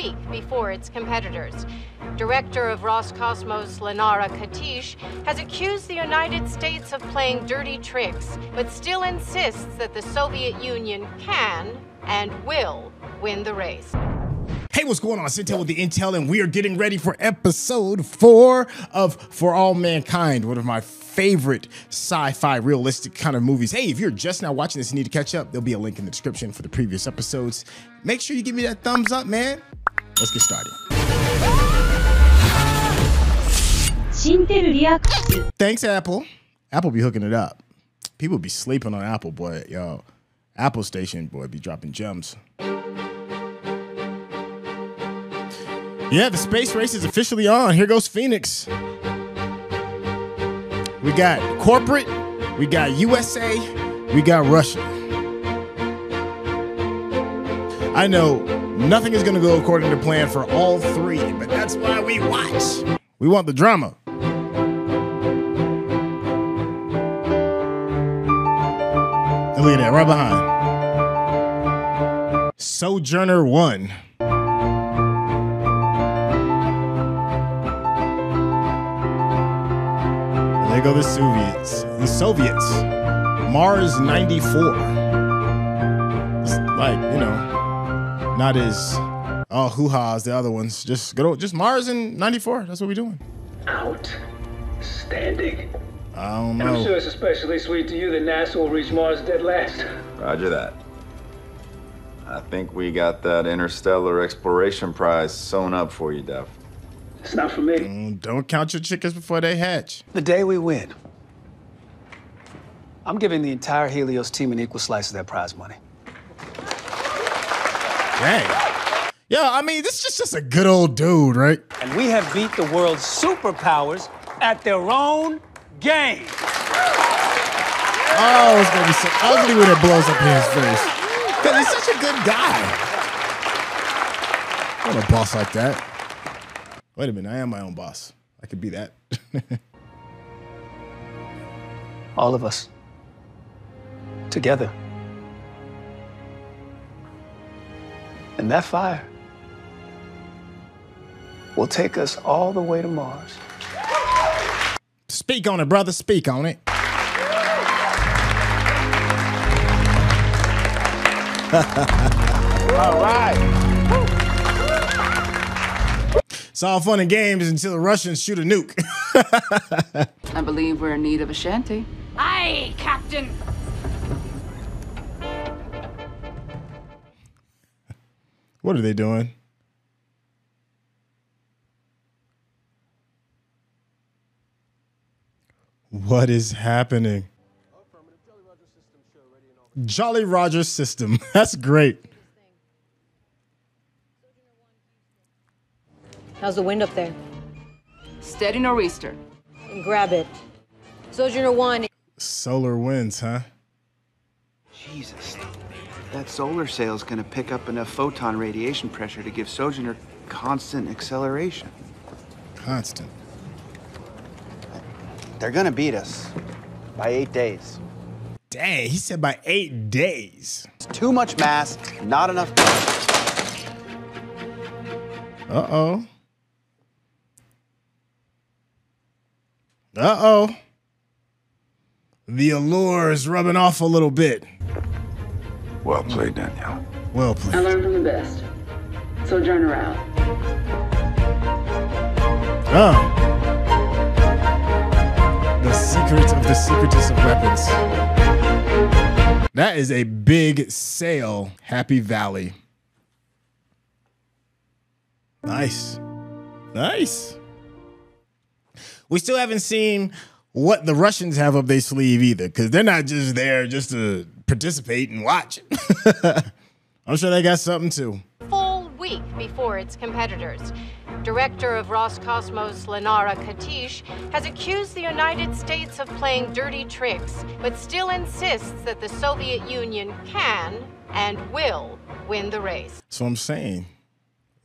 week before its competitors. Director of Roscosmos, Lenara Katish, has accused the United States of playing dirty tricks, but still insists that the Soviet Union can and will win the race. Hey, what's going on? Syntell with the Intel, and we are getting ready for episode 4 of For All Mankind, one of my favorite sci-fi realistic kind of movies. Hey, if you're just now watching this and need to catch up, there'll be a link in the description for the previous episodes. Make sure you give me that thumbs up, man. Let's get started. Thanks, Apple. Apple be hooking it up. People be sleeping on Apple, boy. Yo, Apple station, boy, be dropping gems. Yeah, the space race is officially on. Here goes Phoenix. We got corporate, we got USA, we got Russia. I know nothing is going to go according to plan for all three, but that's why we watch. We want the drama. Look at that, right behind. Sojourner 1. There go the Soviets. The Soviets. Mars 94. It's like, you know, not as hoo-ha as the other ones. Just Mars and 94. That's what we're doing. Outstanding. I don't know. I'm sure it's especially sweet to you that NASA will reach Mars dead last. Roger that. I think we got that interstellar exploration prize sewn up for you, Dev. It's not for me. Don't count your chickens before they hatch. The day we win, I'm giving the entire Helios team an equal slice of that prize money. Dang. Yo, I mean, this is just a good old dude, right? And we have beat the world's superpowers at their own game. Oh, it's gonna be so ugly when it blows up in his face. Because he's such a good guy. I want a boss like that. Wait a minute, I am my own boss. I could be that. All of us. Together. And that fire will take us all the way to Mars. Speak on it, brother. Speak on it. All right. It's all fun and games until the Russians shoot a nuke. I believe we're in need of a shanty. Aye, Captain! What are they doing? What is happening? Jolly Roger system. That's great. How's the wind up there? Steady nor'easter. And grab it. Sojourner 1. Solar winds, huh? Jesus. That solar sail's gonna pick up enough photon radiation pressure to give Sojourner constant acceleration. Constant. They're gonna beat us by 8 days. Dang, he said by 8 days. It's too much mass, not enough pressure. Uh-oh. Uh-oh. The allure is rubbing off a little bit. Well played, Danielle. Well I played. learned from the best. Sojourner out. Oh. The secret of the secretest of weapons. That is a big sail. Happy Valley. Nice. Nice. We still haven't seen what the Russians have up their sleeve either, because they're not just there just to participate and watch. I'm sure they got something too. Full week before its competitors. Director of Roscosmos, Lenara Katish, has accused the United States of playing dirty tricks, but still insists that the Soviet Union can and will win the race. So I'm saying,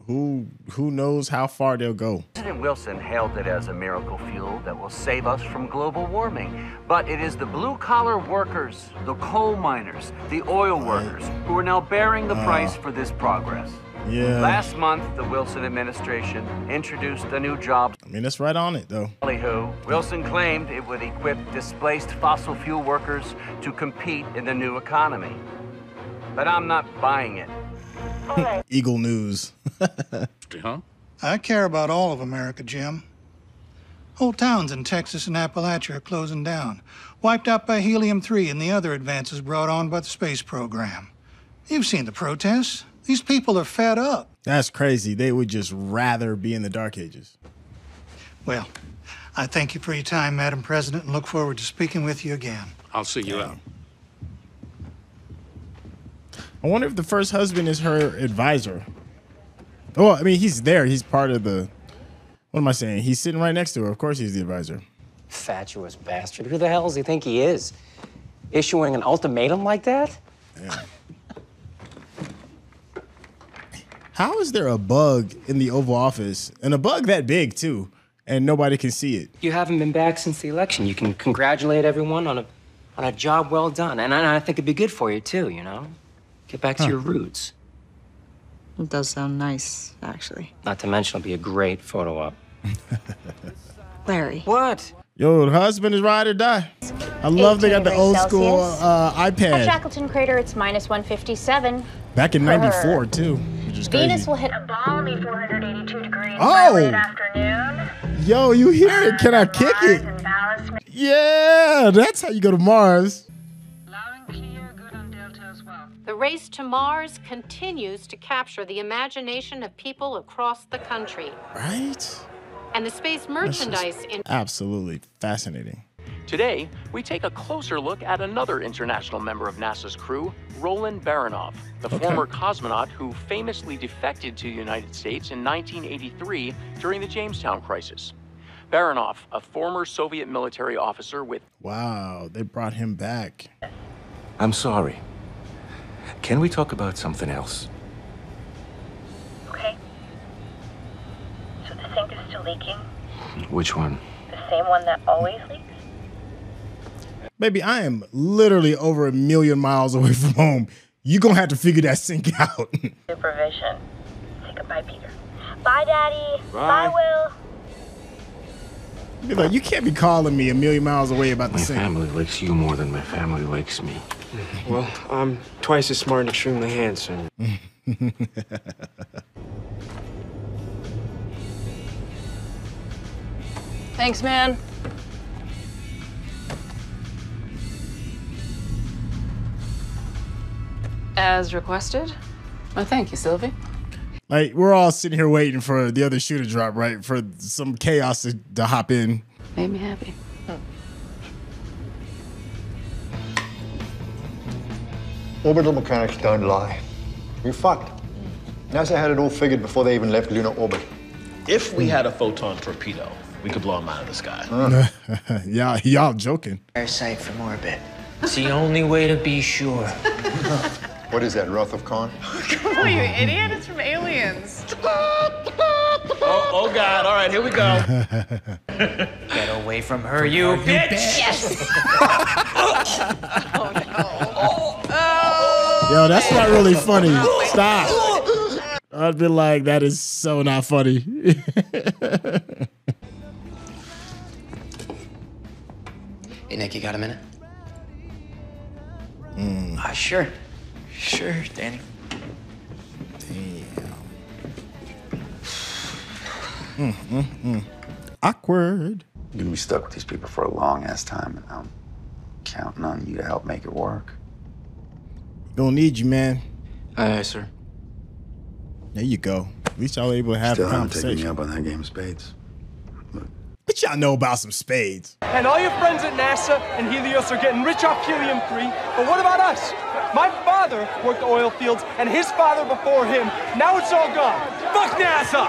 who knows how far they'll go? President Wilson hailed it as a miracle fuel that will save us from global warming. But it is the blue-collar workers, the coal miners, the oil workers, who are now bearing the price for this progress. Yeah. Last month, the Wilson administration introduced a new job. I mean, that's right on it, though. Ballyhoo. Wilson claimed it would equip displaced fossil fuel workers to compete in the new economy. But I'm not buying it. Eagle News. Huh? I care about all of America, Jim. Whole towns in Texas and Appalachia are closing down, wiped out by helium-3 and the other advances brought on by the space program. You've seen the protests. These people are fed up. That's crazy. They would just rather be in the Dark Ages. Well, I thank you for your time, Madam President, and look forward to speaking with you again. I'll see you out. I wonder if the first husband is her advisor. Oh, I mean, he's there. He's part of the... What am I saying? He's sitting right next to her. Of course he's the advisor. Fatuous bastard. Who the hell does he think he is? Issuing an ultimatum like that? Yeah. How is there a bug in the Oval Office, and a bug that big, too, and nobody can see it? You haven't been back since the election. You can congratulate everyone on a job well done. And I think it'd be good for you, too, you know? Get back to your roots. It does sound nice, actually. Not to mention it'll be a great photo op. Larry. What? Yo, the husband is ride or die. I love they got the old school iPad. At Shackleton Crater, it's -157. Back in '94 too, which is crazy. Venus will hit a balmy 482 degrees by late afternoon. Yo, you hear it? Can I kick it? Yeah, that's how you go to Mars. The race to Mars continues to capture the imagination of people across the country. Right? And the space merchandise in absolutely fascinating. Today, we take a closer look at another international member of NASA's crew, Roland Baranoff, the former cosmonaut who famously defected to the United States in 1983 during the Jamestown crisis. Baranoff, a former Soviet military officer with... Wow, they brought him back. I'm sorry. Can we talk about something else? Okay. So the sink is still leaking? Which one? The same one that always leaks? Baby, I am literally over 1 million miles away from home. You're going to have to figure that sink out. Supervision. Say goodbye, Peter. Bye, Daddy. Bye, Will. Be like, you can't be calling me 1 million miles away about the sink. My family likes you more than my family likes me. Well, I'm twice as smart and extremely handsome. Thanks, man. As requested. Oh, thank you, Sylvie. Like, we're all sitting here waiting for the other shoe to drop, right? For some chaos to hop in. Made me happy. Orbital mechanics don't lie. You're fucked. NASA had it all figured before they even left lunar orbit. If we had a photon torpedo, we could blow them out of the sky. Y'all joking. Parasite from orbit. It's the only way to be sure. What is that, Wrath of Khan? Come on, you idiot. It's from Aliens. Oh, God. All right, here we go. Get away from her, you bitch! Yes! Oh, no. Yo, that's not really funny. Stop. I'd be like, that is so not funny. Hey, Nick, you got a minute? Sure. Sure, Danny. Awkward. You're gonna be stuck with these people for a long ass time, and I'm counting on you to help make it work. Gonna need you, man. Aye, sir. There you go. At least y'all able to have a Still haven't taken me conversation. up on that game of spades. What y'all know about some spades? And all your friends at NASA and Helios are getting rich off helium-3, but what about us? My father worked the oil fields, and his father before him. Now it's all gone. Fuck NASA!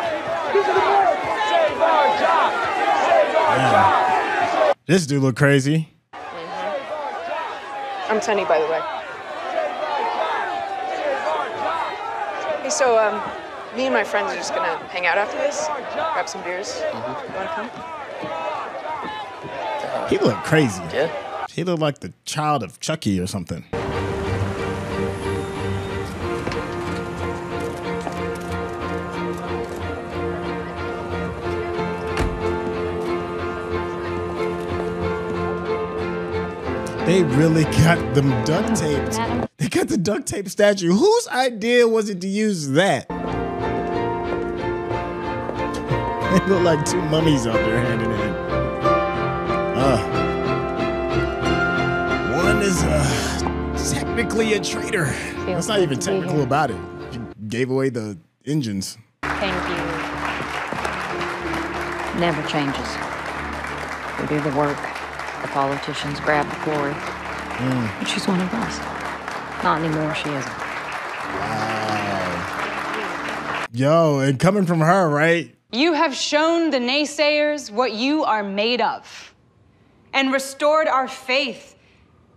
Save our job! Save our job! This dude look crazy. I'm Tenny, by the way. Hey, so, me and my friends are just gonna hang out after this, grab some beers. You wanna come? He look crazy. Yeah. He looked like the child of Chucky or something. They really got them duct taped. They got the duct tape statue. Whose idea was it to use that? They look like two mummies out there hand in hand. One is technically a traitor. That's not even technical about it. He gave away the engines. Thank you. Never changes. We do the work. The politicians grab the glory. But she's one of us. Not anymore, she isn't. Wow. Yo, and coming from her, right? You have shown the naysayers what you are made of and restored our faith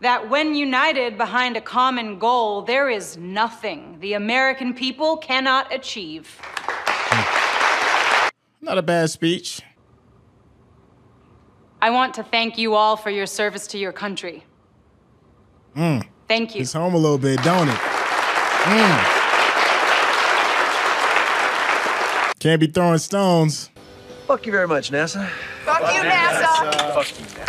that when united behind a common goal, there is nothing the American people cannot achieve. Not a bad speech. I want to thank you all for your service to your country. Thank you. It's home a little bit, don't it? Can't be throwing stones. Fuck you very much, NASA. Fuck you, NASA. Fuck you, NASA.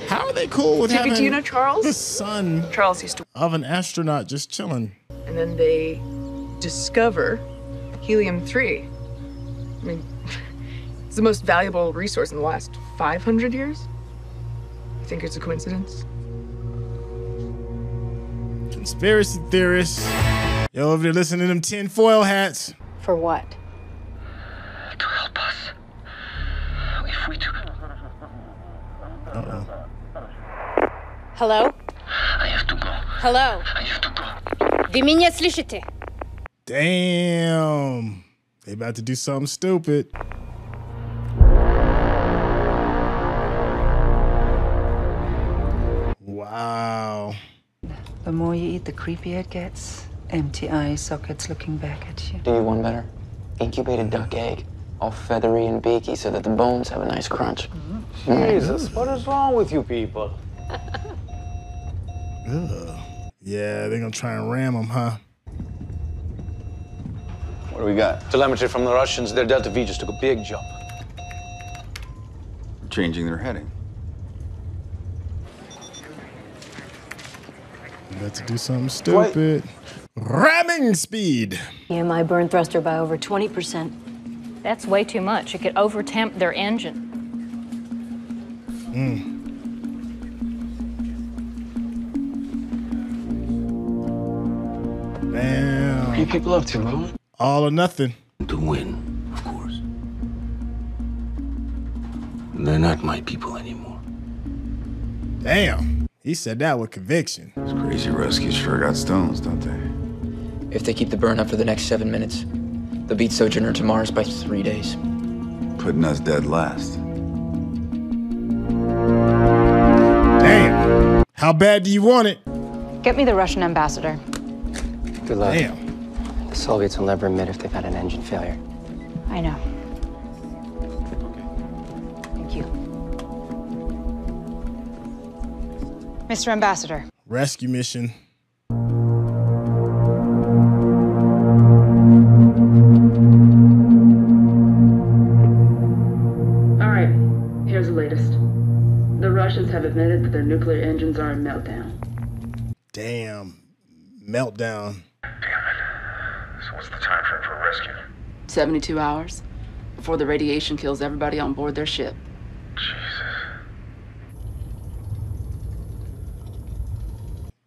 How are they cool with Jaby, having do you know Charles? the son Charles used to of an astronaut just chilling? And then they discover helium-3. I mean, it's the most valuable resource in the last 500 years. I think it's a coincidence. Conspiracy theorists. Yo, over there listening to them tinfoil hats. For what? To help us. If we took... Uh-oh. Hello? I have to go. Hello? I have to go. Вы меня слышите? Damn. They about to do something stupid. Wow. The more you eat, the creepier it gets. Empty eye sockets looking back at you. Do you one better? Incubated duck egg, all feathery and beaky so that the bones have a nice crunch. Jesus, what is wrong with you people? Ugh. Yeah, they're gonna try and ram them, huh? What do we got? Telemetry from the Russians. Their Delta V just took a big jump. Changing their heading. About to do something stupid. Ramming speed. EMI burn thruster by over 20%. That's way too much. It could overtemp their engine. Damn. What are you people up to, Rowan? All or nothing. To win, of course. They're not my people anymore. Damn. He said that with conviction. These crazy rescues sure got stones, don't they? If they keep the burn up for the next 7 minutes, they'll beat Sojourner to Mars by 3 days. Putting us dead last. Damn. How bad do you want it? Get me the Russian ambassador. Good luck. Damn. The Soviets will never admit if they've had an engine failure. I know. Thank you. Mr. Ambassador. Rescue mission. All right, here's the latest. The Russians have admitted that their nuclear engines are in meltdown. Damn. Meltdown. So what's the time frame for rescue? 72 hours before the radiation kills everybody on board their ship.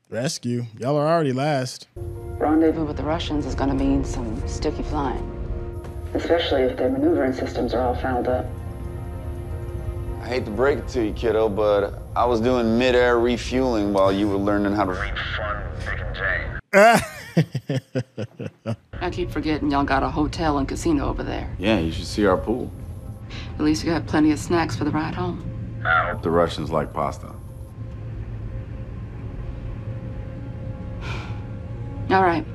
Rescue. Y'all are already last. Rendezvous with the Russians is gonna mean some sticky flying. Especially if their maneuvering systems are all fouled up. I hate to break it to you, kiddo, but I was doing mid-air refueling while you were learning how to read Fun with Vic and Jane. I keep forgetting y'all got a hotel and casino over there. Yeah, you should see our pool. At least you got plenty of snacks for the ride home. I hope the Russians like pasta. All right.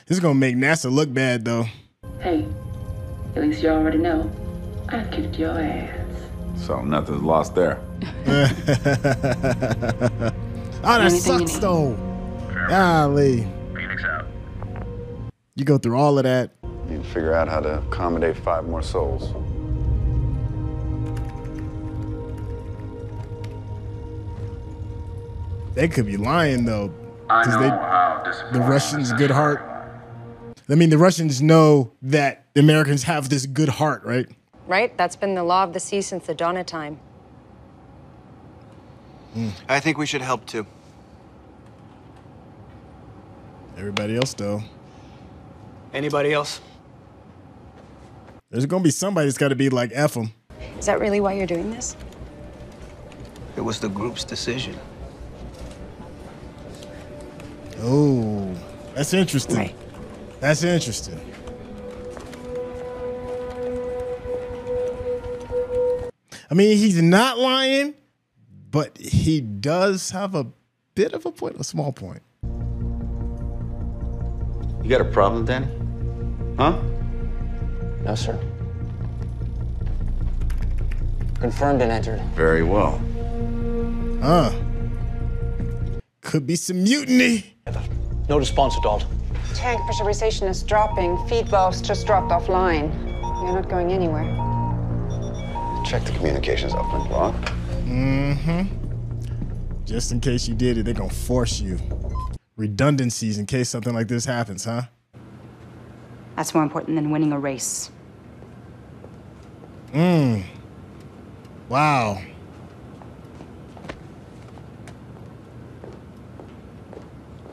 This is gonna make NASA look bad, though. Hey, at least you already know. I kicked your ass. So nothing's lost there. Oh, that sucks, though. Golly. Phoenix out. You go through all of that. Need to figure out how to accommodate 5 more souls. They could be lying though, because the Russians' good heart. I mean, the Russians know that the Americans have this good heart, right? Right? That's been the law of the sea since the dawn of time. I think we should help too. Everybody else though. Anybody else? There's gonna be somebody that's got to be like F them. Is that really why you're doing this? It was the group's decision. Oh, that's interesting. Right. That's interesting. I mean, he's not lying, but he does have a bit of a point, a small point. You got a problem, Danny? Huh? No, sir. Confirmed and entered. Very well. Could be some mutiny. No response at all. Tank pressurization is dropping. Feed valves just dropped offline. You're not going anywhere. Check the communications uplink log. Just in case you did it, they're gonna force you. Redundancies in case something like this happens, huh? That's more important than winning a race. Wow.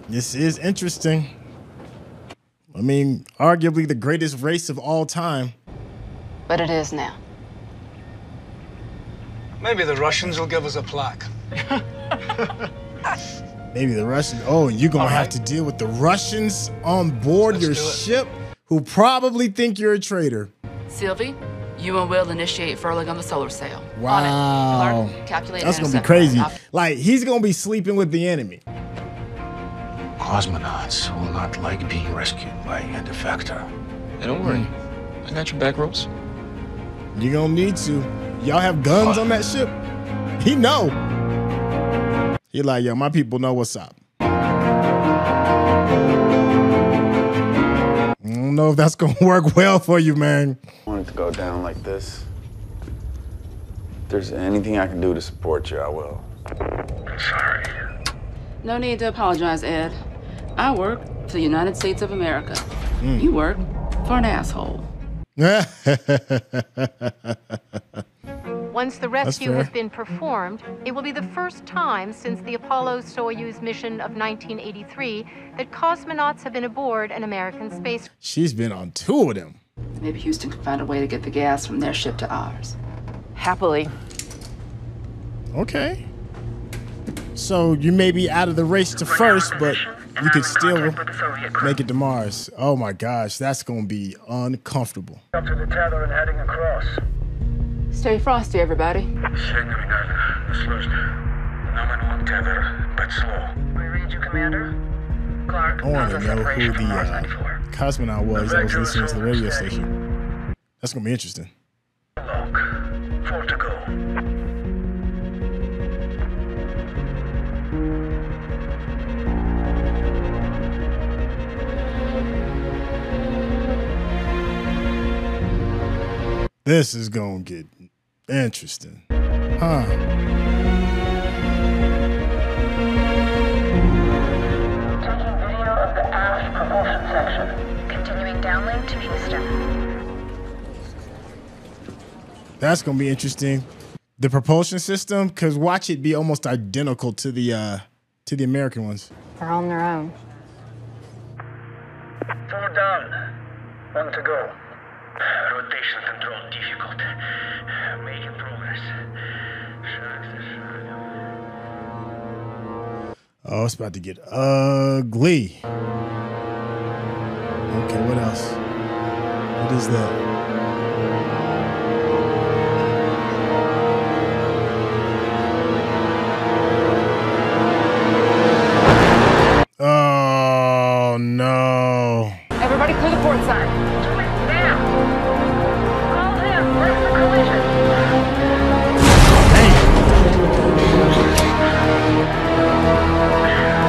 This is interesting. I mean, arguably the greatest race of all time. But it is now. Maybe the Russians will give us a plaque. Maybe the Russians. Oh, and you're going to have to deal with the Russians on board your ship who probably think you're a traitor. Sylvie, you and Will initiate furling on the solar sail. Wow. On it. Clark, calculate That's going to be intercept. crazy. Like, he's going to be sleeping with the enemy. Cosmonauts will not like being rescued by a defector. Hey, don't worry. I got your back, Rose. You're going to need to. Y'all have guns on that ship? He know. He like, yo, my people know what's up. I don't know if that's going to work well for you, man. I want it to go down like this. If there's anything I can do to support you, I will. I'm sorry. No need to apologize, Ed. I work for the United States of America. You work for an asshole. Once the rescue has been performed, it will be the first time since the Apollo-Soyuz mission of 1983 that cosmonauts have been aboard an American space. She's been on 2 of them. Maybe Houston can find a way to get the gas from their ship to ours. Happily. Okay. So you may be out of the race to first, but you could still make it to Mars. Oh my gosh, that's going to be uncomfortable. Up to the tether and heading across. Stay frosty, everybody. We read you, Commander. Clark, I want to know who the cosmonaut was that was listening to the radio station. That's going to be interesting. 4 to go. This is going to get interesting. Huh. Taking video of the aft propulsion section. Continuing downlink to Houston. That's going to be interesting. The propulsion system, because watch it be almost identical to the American ones. They're on their own. 4 down. 1 to go. Rotation control difficult. Making progress. Oh, it's about to get ugly. Okay, what else? What is that? Oh, no. Everybody clear the port side.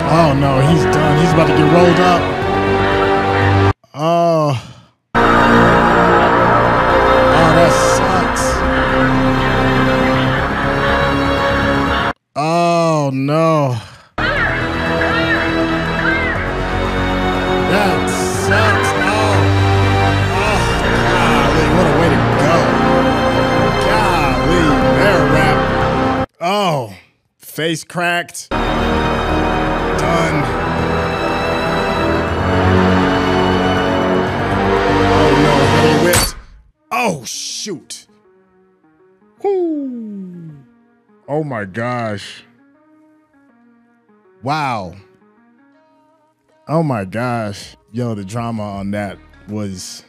Oh no, he's done. He's about to get rolled up. Oh. Oh no. That sucks. Golly, what a way to go. Golly, bear rap. Oh, face cracked. Done. Oh no, he whipped. Oh shoot. Whoo. Oh my gosh. Wow. Oh my gosh. Yo, the drama on that was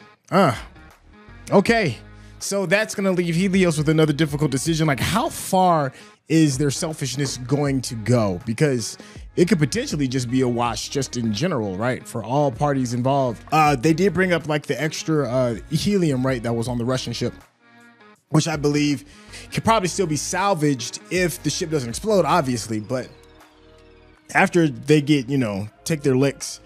okay. So that's gonna leave Helios with another difficult decision. Like, how far is their selfishness going to go? Because it could potentially just be a wash just in general, right? For all parties involved. They did bring up like the extra helium, right, that was on the Russian ship, which I believe could probably still be salvaged if the ship doesn't explode, obviously. But after they get, you know, take their licks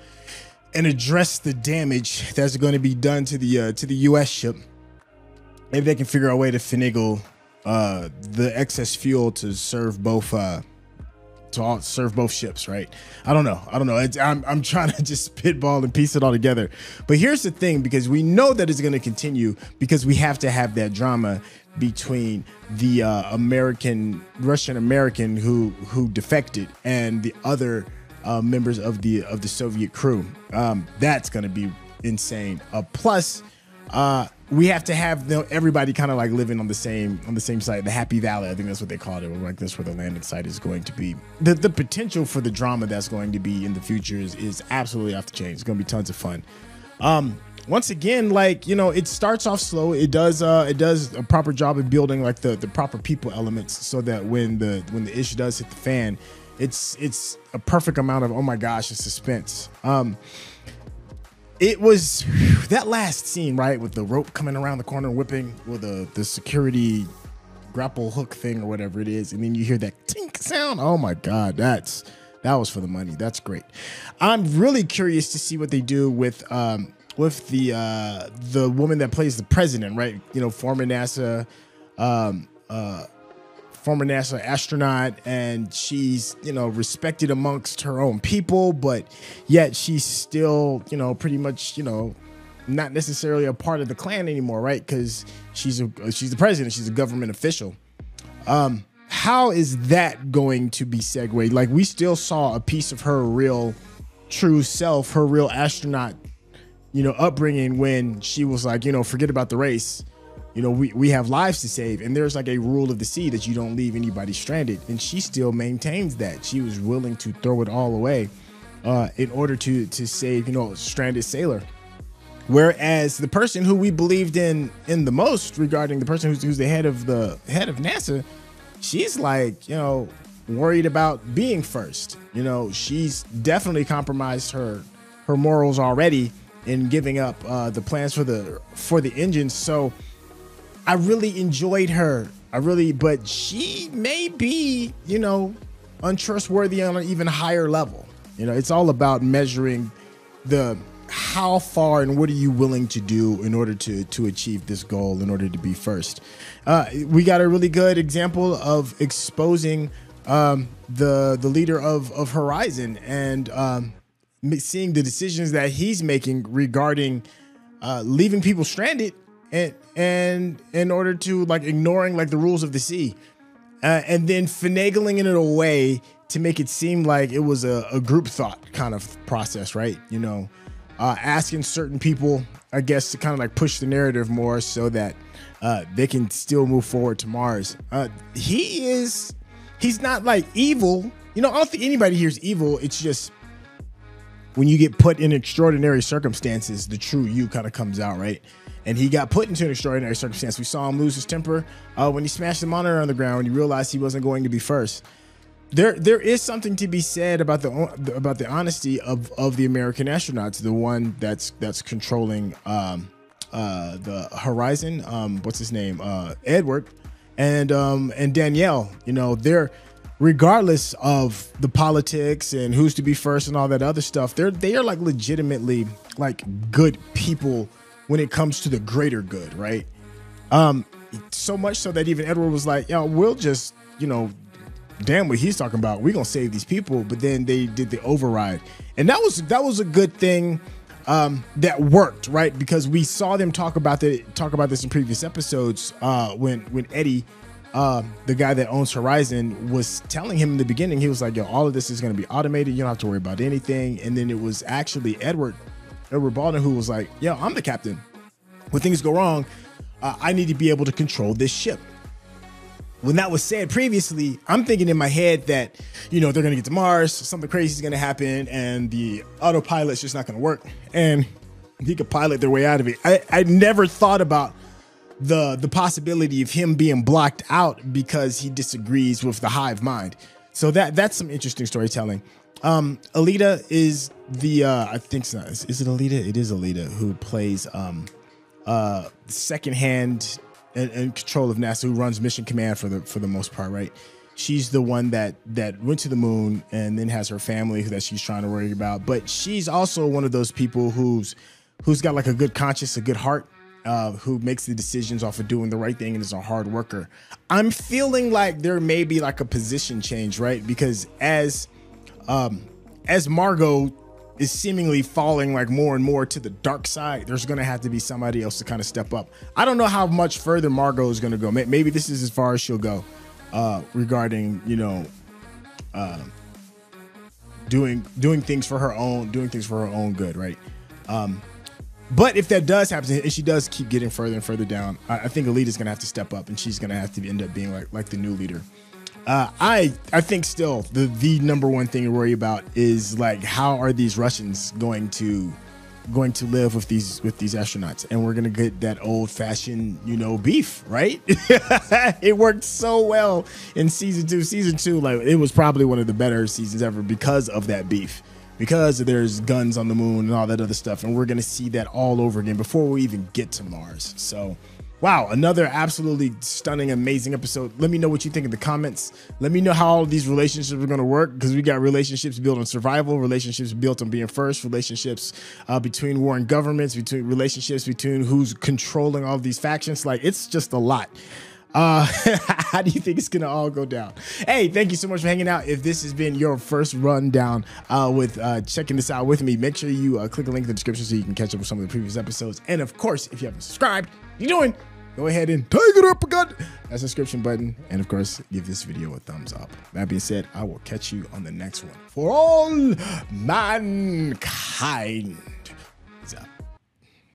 and address the damage that's going to be done to the U.S. ship, maybe they can figure out a way to finagle the excess fuel to serve both serve both ships, right? I don't know. I'm trying to just spitball and piece it all together. But here's the thing, because we know that it's going to continue, because we have to have that drama between the Russian American who defected and the other members of the Soviet crew. That's going to be insane. Plus, we have to have everybody kind of like living on the same site, the Happy Valley. I think that's what they called it. Like, that's where the landing site is going to be. The potential for the drama that's going to be in the future is absolutely off the chain. It's going to be tons of fun. Once again, like, you know, it starts off slow. It does a proper job of building like the proper people elements, so that when the issue does hit the fan, it's a perfect amount of, oh my gosh, the suspense. It was that last scene, right, with the rope coming around the corner, whipping with the security grapple hook thing or whatever it is, and then you hear that tink sound. Oh my God, that was for the money. That's great. I'm really curious to see what they do with the woman that plays the president, right? You know, former NASA astronaut, and she's, you know, respected amongst her own people, but yet she's still, you know, pretty much, you know, not necessarily a part of the clan anymore, right? Because she's the president, she's a government official. How is that going to be segued? Like, we still saw a piece of her real true self, her real astronaut, you know, upbringing, when she was like, you know, forget about the race. You know, we have lives to save, and there's like a rule of the sea that you don't leave anybody stranded. And she still maintains that. She was willing to throw it all away in order to save, you know, a stranded sailor. Whereas the person who we believed in the most, regarding the person who's the head of NASA, she's like, you know, worried about being first. You know, she's definitely compromised her morals already in giving up the plans for the engines. So I really enjoyed her. But she may be, you know, untrustworthy on an even higher level. You know, it's all about measuring how far and what are you willing to do in order to achieve this goal, in order to be first. We got a really good example of exposing the leader of Horizon, and seeing the decisions that he's making regarding leaving people stranded, and in order to, like, ignoring like the rules of the sea, and then finagling it in a way to make it seem like it was a group thought kind of process, right? You know, asking certain people, I guess, to kind of like push the narrative more so that they can still move forward to Mars. He's not like evil. You know, I don't think anybody here is evil. It's just when you get put in extraordinary circumstances, the true you kind of comes out, right? And he got put into an extraordinary circumstance. We saw him lose his temper when he smashed the monitor on the ground, when he realized he wasn't going to be first. There is something to be said about the honesty of the American astronauts, the one that's controlling the Horizon. What's his name? Edward and Danielle. You know, they're, regardless of the politics and who's to be first and all that other stuff, they are like legitimately like good people when it comes to the greater good, right? So much so that even Edward was like, we'll just, you know, damn what he's talking about. We're gonna save these people, but then they did the override, and that was a good thing that worked, right? Because we saw them talk about this in previous episodes when Eddie, the guy that owns Horizon, was telling him in the beginning. He was like, yo, all of this is going to be automated, you don't have to worry about anything. And then it was actually Edward Baldwin who was like, yo, I'm the captain. When things go wrong, I need to be able to control this ship. When that was said previously, I'm thinking in my head that, you know, they're going to get to Mars, something crazy is going to happen, and the autopilot's just not going to work, and he could pilot their way out of it. I never thought about the possibility of him being blocked out because he disagrees with the hive mind. So that's some interesting storytelling. Alita is the I think so. Is it Alita? It is Alita who plays secondhand and control of NASA, who runs Mission Command for the most part, right? She's the one that went to the moon and then has her family that she's trying to worry about. But she's also one of those people who's got like a good conscience, a good heart, who makes the decisions off of doing the right thing and is a hard worker. I'm feeling like there may be like a position change, right? Because as Margot is seemingly falling like more and more to the dark side, there's gonna have to be somebody else to kind of step up. I don't know how much further Margot is gonna go. Maybe this is as far as she'll go regarding, you know, doing things for her own good, right? But if that does happen, and she does keep getting further and further down, I think Alita's gonna have to step up, and she's gonna have to end up being like the new leader. I think still the number one thing to worry about is like, how are these Russians going to live with these astronauts? And we're gonna get that old fashioned, you know, beef, right? It worked so well in season two. Like, it was probably one of the better seasons ever because of that beef, because there's guns on the moon and all that other stuff. And we're gonna see that all over again before we even get to Mars. So wow, another absolutely stunning, amazing episode. Let me know what you think in the comments. Let me know how all of these relationships are going to work, because we got relationships built on survival, relationships built on being first, relationships between warring governments, relationships between who's controlling all of these factions. Like, it's just a lot. How do you think it's gonna all go down? Hey, thank you so much for hanging out. If this has been your first rundown with checking this out with me, make sure you click the link in the description so you can catch up with some of the previous episodes. And of course, if you haven't subscribed, what are you doing? Go ahead and take it up, got that subscription button, and of course, give this video a thumbs up. That being said, I will catch you on the next one. For all mankind. Peace out.